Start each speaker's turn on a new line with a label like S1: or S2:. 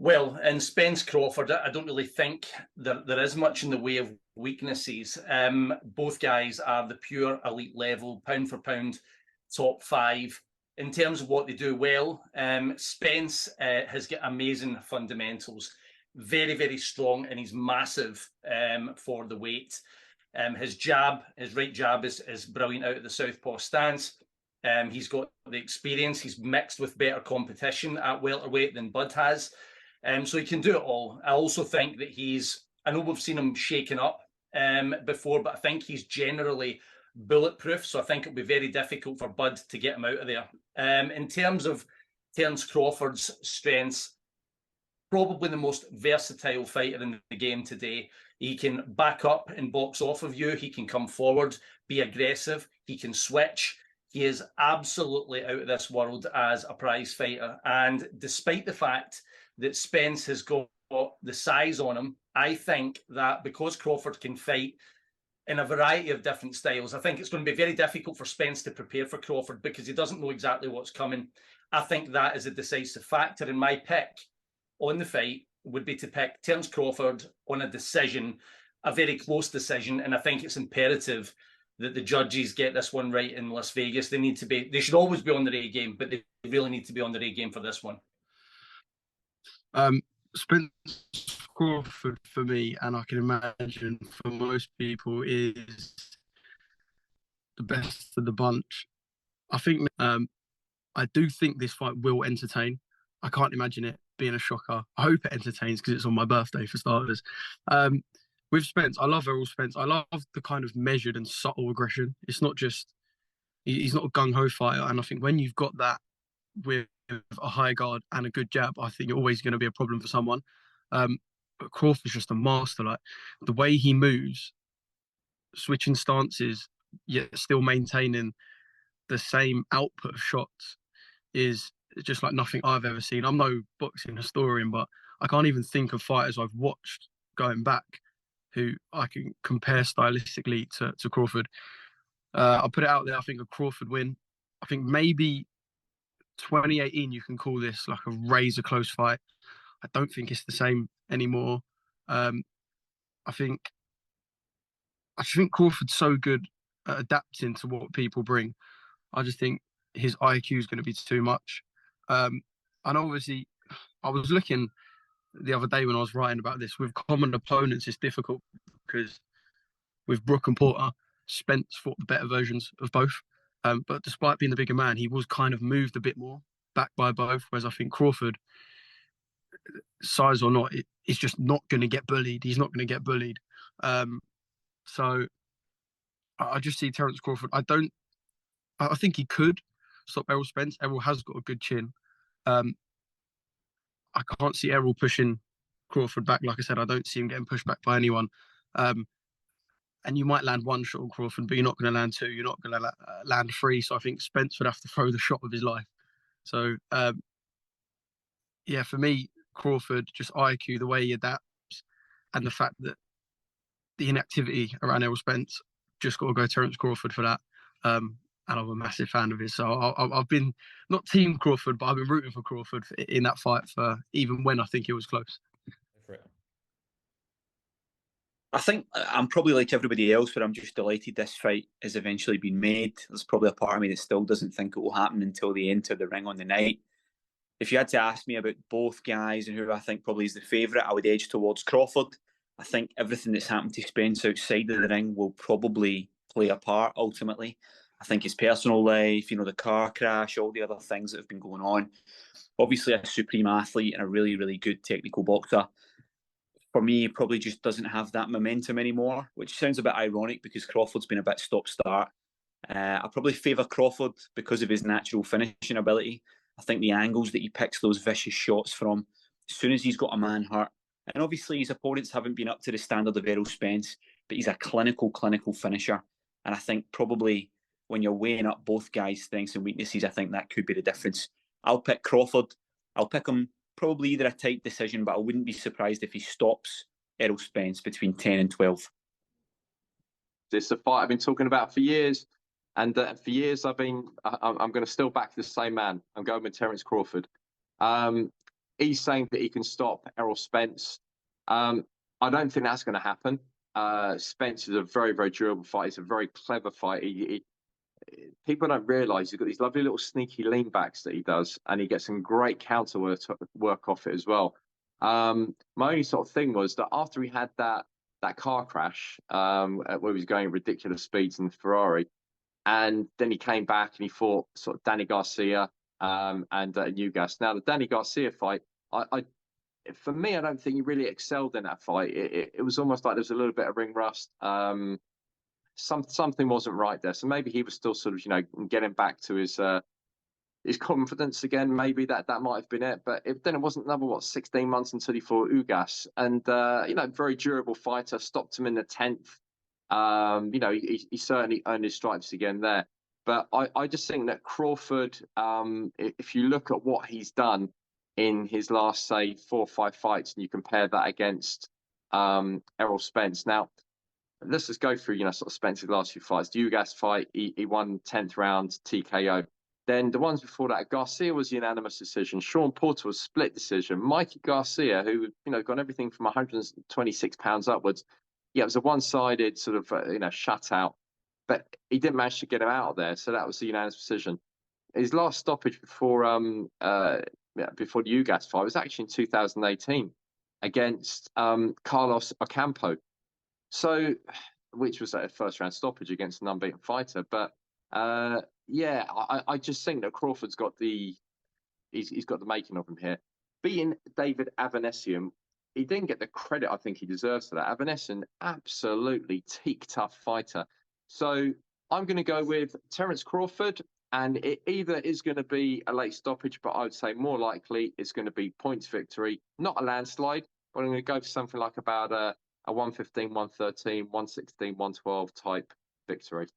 S1: Well, in Spence Crawford, I don't really think there is much in the way of weaknesses. Both guys are the pure elite level, pound for pound, top five. In terms of what they do well, Spence has got amazing fundamentals, very, very strong, and he's massive for the weight. His right jab is brilliant out of the southpaw stance. He's got the experience. He's mixed with better competition at welterweight than Bud has. So he can do it all. I also think that I know we've seen him shaken up before, but I think he's generally bulletproof. So I think it'll be very difficult for Bud to get him out of there. In terms of Terence Crawford's strengths, probably the most versatile fighter in the game today. He can back up and box off of you. He can come forward, be aggressive. He can switch. He is absolutely out of this world as a prize fighter. And despite the fact that Spence has got the size on him, I think that because Crawford can fight in a variety of different styles, I think it's going to be very difficult for Spence to prepare for Crawford because he doesn't know exactly what's coming. I think that is a decisive factor. And my pick on the fight would be to pick Terence Crawford on a decision, a very close decision. And I think it's imperative that the judges get this one right in Las Vegas. They should always be on their A game, but they really need to be on their A game for this one.
S2: Spence Crawford for me, and I can imagine for most people, is the best of the bunch. I think I do think this fight will entertain. I can't imagine it being a shocker. I hope it entertains because it's on my birthday for starters. With Spence, I love Errol Spence. I love the kind of measured and subtle aggression. It's not just he's not a gung-ho fighter, and I think when you've got that with a high guard and a good jab, I think you're always going to be a problem for someone. But Crawford's just a master. Like the way he moves, switching stances, yet still maintaining the same output of shots is just like nothing I've ever seen. I'm no boxing historian, but I can't even think of fighters I've watched going back who I can compare stylistically to Crawford. I'll put it out there. I think a Crawford win. I think maybe 2018 you can call this like a razor close fight. I don't think it's the same anymore. I think Crawford's so good at adapting to what people bring. I just think his IQ is going to be too much. And obviously, I was looking the other day when I was writing about this. With common opponents, it's difficult because with Brook and Porter, Spence fought the better versions of both. But despite being the bigger man, he was kind of moved a bit more back by both. Whereas I think Crawford, size or not, is just not going to get bullied. He's not going to get bullied. So I just see Terence Crawford. I think he could stop Errol Spence. Errol has got a good chin. I can't see Errol pushing Crawford back. Like I said, I don't see him getting pushed back by anyone. And you might land one shot on Crawford, but you're not going to land two. You're not going to land three. So I think Spence would have to throw the shot of his life. So, yeah, for me, Crawford, just IQ, the way he adapts, and the fact that the inactivity around Errol Spence, just got to go Terence Crawford for that. And I'm a massive fan of his. So I've been, not team Crawford, but I've been rooting for Crawford in that fight for even when I think it was close.
S3: I think I'm probably like everybody else, but I'm just delighted this fight has eventually been made. There's probably a part of me that still doesn't think it will happen until they enter the ring on the night. If you had to ask me about both guys and who I think probably is the favourite, I would edge towards Crawford. I think everything that's happened to Spence outside of the ring will probably play a part ultimately. I think his personal life, the car crash, all the other things that have been going on. Obviously a supreme athlete and a really, really good technical boxer. For me, he probably just doesn't have that momentum anymore, which sounds a bit ironic because Crawford's been a bit stop-start. I probably favour Crawford because of his natural finishing ability. I think the angles that he picks those vicious shots from, as soon as he's got a man hurt, and obviously his opponents haven't been up to the standard of Errol Spence, but he's a clinical finisher. And I think probably when you're weighing up both guys' strengths and weaknesses, I think that could be the difference. I'll pick Crawford. I'll pick him probably either a tight decision, but I wouldn't be surprised if he stops Errol Spence between 10 and 12.
S4: This is a fight I've been talking about for years. And for years, I'm going to still back the same man. I'm going with Terence Crawford. he's saying that he can stop Errol Spence. I don't think that's going to happen. Spence is a very, very durable fighter. He's a very clever fighter. People don't realise he's got these lovely little sneaky lean backs that he does, and he gets some great counter work off it as well. My only sort of thing was that after he had that car crash, where he was going at ridiculous speeds in the Ferrari, and then he came back and he fought sort of Danny Garcia and Ugas. Now the Danny Garcia fight, for me, I don't think he really excelled in that fight. It was almost like there was a little bit of ring rust. Something wasn't right there. So maybe he was still sort of, getting back to his confidence again. Maybe that might have been it. But then it wasn't another, 16 months until he fought Ugas. And, very durable fighter, stopped him in the 10th. He certainly earned his stripes again there. But I just think that Crawford, if you look at what he's done in his last, say, 4 or 5 fights, and you compare that against Errol Spence. Now, let's just go through, sort of Spence's last few fights. The Ugas fight, he won 10th round TKO. Then the ones before that, Garcia was a unanimous decision. Sean Porter was split decision. Mikey Garcia, who, got everything from 126 pounds upwards. Yeah, it was a one-sided sort of, shutout. But he didn't manage to get him out of there. So that was a unanimous decision. His last stoppage before the Ugas fight was actually in 2018 against Carlos Ocampo. So, which was a first-round stoppage against an unbeaten fighter. But I just think that Crawford's got he's got the making of him here. Beating David Avanesian, he didn't get the credit I think he deserves for that. Avanesian, absolutely teak-tough fighter. So I'm going to go with Terence Crawford, and it either is going to be a late stoppage, but I would say more likely it's going to be points victory, not a landslide, but I'm going to go for something like about a 115, 113, 116, 112 type victory.